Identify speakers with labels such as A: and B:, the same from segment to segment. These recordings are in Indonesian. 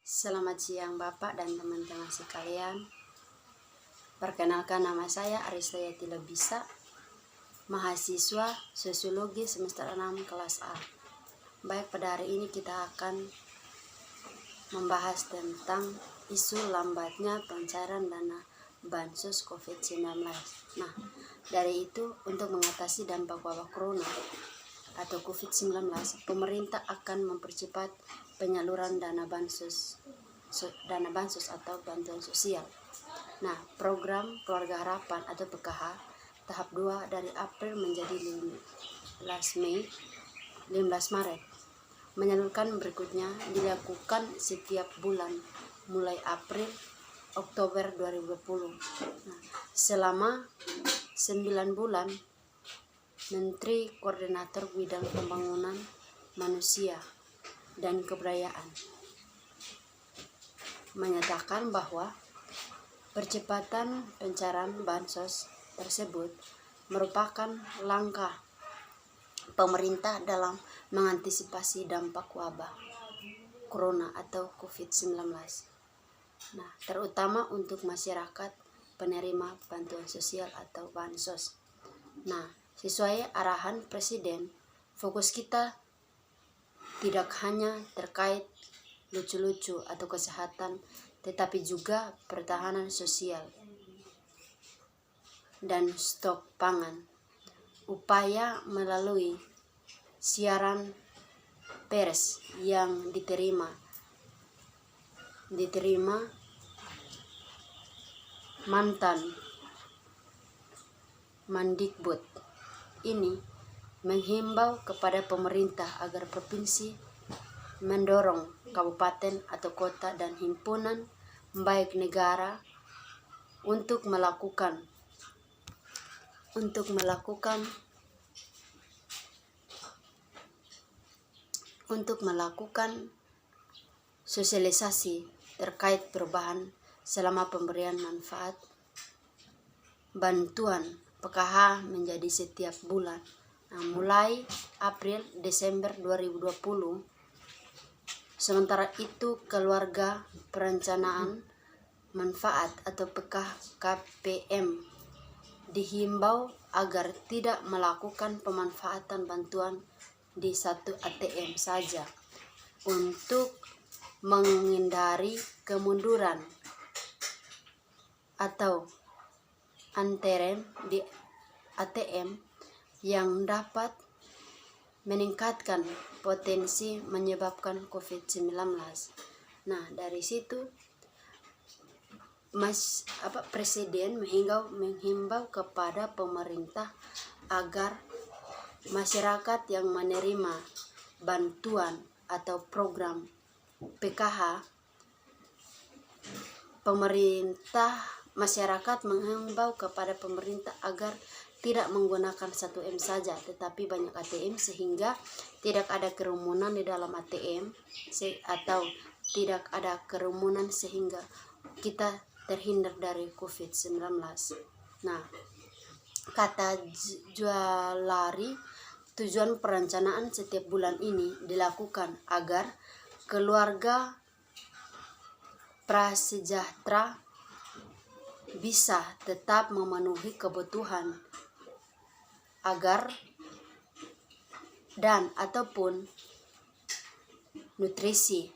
A: Selamat siang Bapak dan teman-teman sekalian. Perkenalkan, nama saya Aristayati Lebisa, mahasiswa Sosiologi semester 6 kelas A. Baik, pada hari ini kita akan membahas tentang isu lambatnya pencairan dana Bansos COVID-19. Nah, dari itu untuk mengatasi dampak wabah corona atau COVID-19, pemerintah akan mempercepat penyaluran dana bansos atau bantuan sosial. Nah, program Keluarga Harapan atau PKH tahap 2 dari April menjadi 15 Maret. Menyalurkan berikutnya dilakukan setiap bulan mulai April Oktober 2020. Nah, selama 9 bulan Menteri Koordinator Bidang Pembangunan Manusia dan Kebudayaan menyatakan bahwa percepatan pencairan bansos tersebut merupakan langkah pemerintah dalam mengantisipasi dampak wabah corona atau COVID-19. Nah, terutama untuk masyarakat penerima bantuan sosial atau bansos. Nah, sesuai arahan Presiden, fokus kita tidak hanya terkait lucu-lucu atau kesehatan, tetapi juga pertahanan sosial dan stok pangan. Upaya melalui siaran pers yang diterima mantan Mendikbud ini menghimbau kepada pemerintah agar provinsi mendorong kabupaten atau kota dan himpunan baik negara untuk melakukan sosialisasi terkait perubahan selama pemberian manfaat bantuan PKH menjadi setiap bulan. Nah, mulai April Desember 2020. Sementara itu, keluarga perencanaan manfaat atau KPM dihimbau agar tidak melakukan pemanfaatan bantuan di satu ATM saja untuk menghindari kemunduran atau antrean di ATM yang dapat meningkatkan potensi menyebabkan COVID-19. Nah, dari situ Presiden menghimbau kepada pemerintah agar masyarakat yang menerima bantuan atau program PKH, masyarakat menghimbau kepada pemerintah agar tidak menggunakan 1M saja, tetapi banyak ATM sehingga tidak ada kerumunan di dalam ATM atau tidak ada kerumunan sehingga kita terhindar dari COVID-19. Nah, kata Jualari, tujuan perencanaan setiap bulan ini dilakukan agar keluarga prasejahtera bisa tetap memenuhi kebutuhan ataupun nutrisi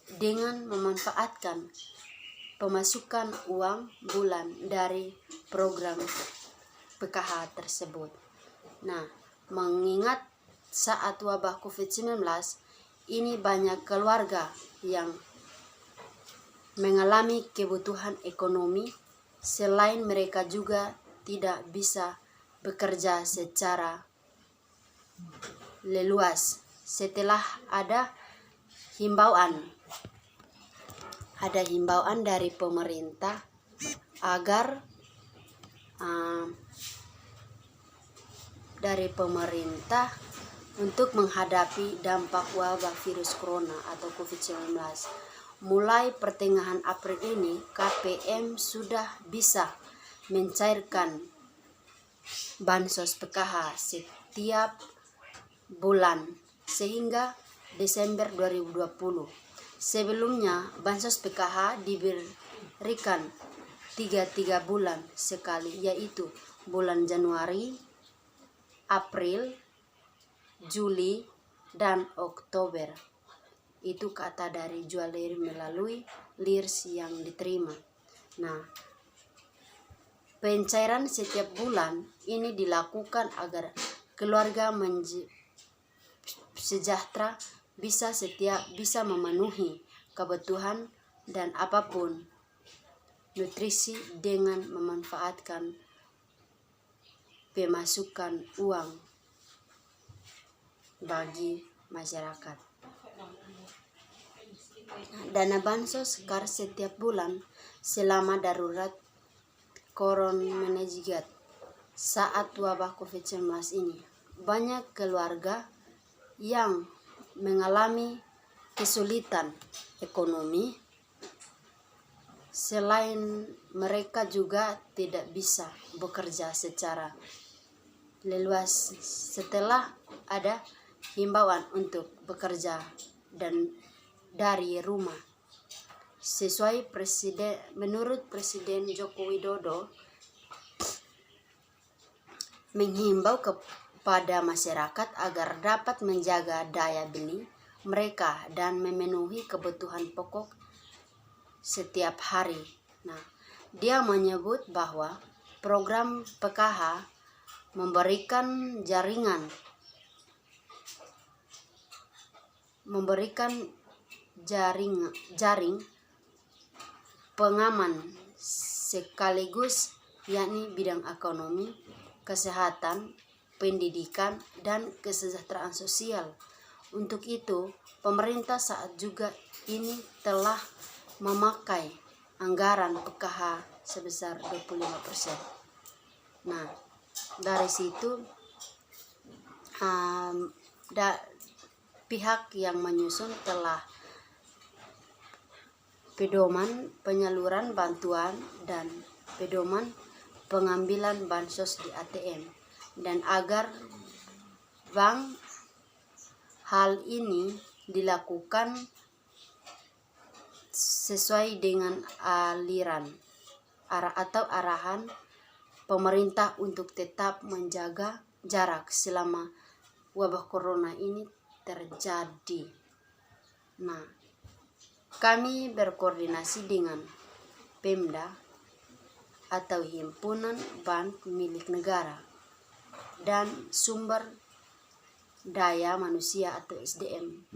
A: dengan memanfaatkan pemasukan uang bulan dari program PKH tersebut. Nah, mengingat saat wabah COVID-19 ini banyak keluarga yang mengalami kebutuhan ekonomi, selain mereka juga tidak bisa bekerja secara leluas. Setelah ada himbauan dari pemerintah agar untuk menghadapi dampak wabah virus corona atau COVID-19. Mulai pertengahan April ini, KPM sudah bisa mencairkan bansos PKH setiap bulan sehingga Desember 2020. Sebelumnya, bansos PKH diberikan 3 bulan sekali, yaitu bulan Januari, April, Juli, dan Oktober. Itu kata dari Jualeri melalui LIRS yang diterima. Nah, pencairan setiap bulan ini dilakukan agar keluarga sejahtera bisa memenuhi kebutuhan dan apapun nutrisi dengan memanfaatkan pemasukan uang bagi masyarakat. Dana bansos KAR setiap bulan selama darurat Coronavirus saat wabah COVID-19 ini. Banyak keluarga yang mengalami kesulitan ekonomi. Selain mereka juga tidak bisa bekerja secara leluas setelah ada himbauan untuk bekerja dari rumah. Menurut Presiden Joko Widodo menghimbau kepada masyarakat agar dapat menjaga daya beli mereka dan memenuhi kebutuhan pokok setiap hari. Nah, dia menyebut bahwa program PKH memberikan jaring pengaman sekaligus, yakni bidang ekonomi, kesehatan, pendidikan, dan kesejahteraan sosial. Untuk itu, pemerintah saat juga ini telah memakai anggaran PKH sebesar 25%. Nah, dari situ pihak yang menyusun telah pedoman penyaluran bantuan dan pedoman pengambilan bansos di ATM, dan agar hal ini dilakukan sesuai dengan arahan pemerintah untuk tetap menjaga jarak selama wabah corona ini terjadi. Nah, kami berkoordinasi dengan Pemda atau Himpunan Bank Milik Negara dan Sumber Daya Manusia atau SDM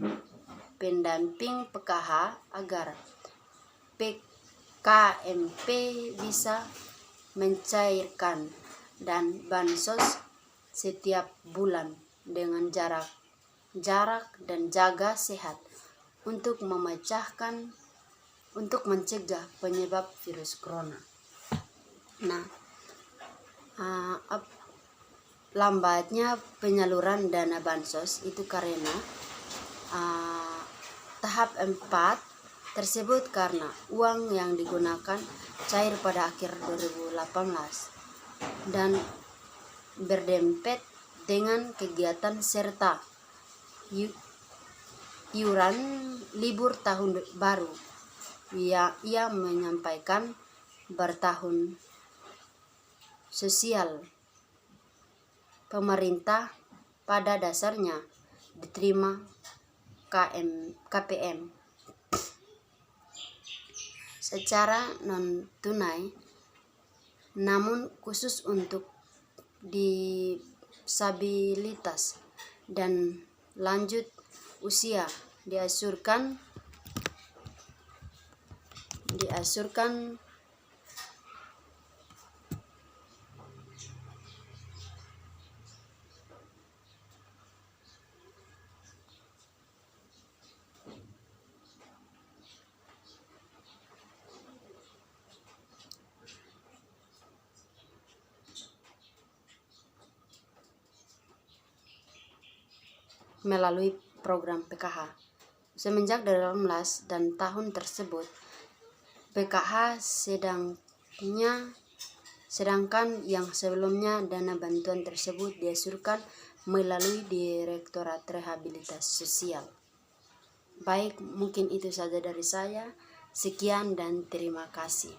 A: pendamping PKH agar PKMP bisa mencairkan dan bansos setiap bulan dengan jarak dan jaga sehat untuk mencegah penyebab virus corona. Nah, lambatnya penyaluran dana bansos itu karena tahap 4 tersebut karena uang yang digunakan cair pada akhir 2018 dan berdempet dengan kegiatan serta iuran libur tahun baru. Ia menyampaikan bertahun sosial pemerintah pada dasarnya diterima KPM secara non-tunai, namun khusus untuk disabilitas dan lanjut usia diasurkan melalui program PKH. Semenjak 2018 dan tahun tersebut, PKH sedangkan yang sebelumnya dana bantuan tersebut diasurkan melalui Direktorat Rehabilitasi Sosial. Baik, mungkin itu saja dari saya. Sekian dan terima kasih.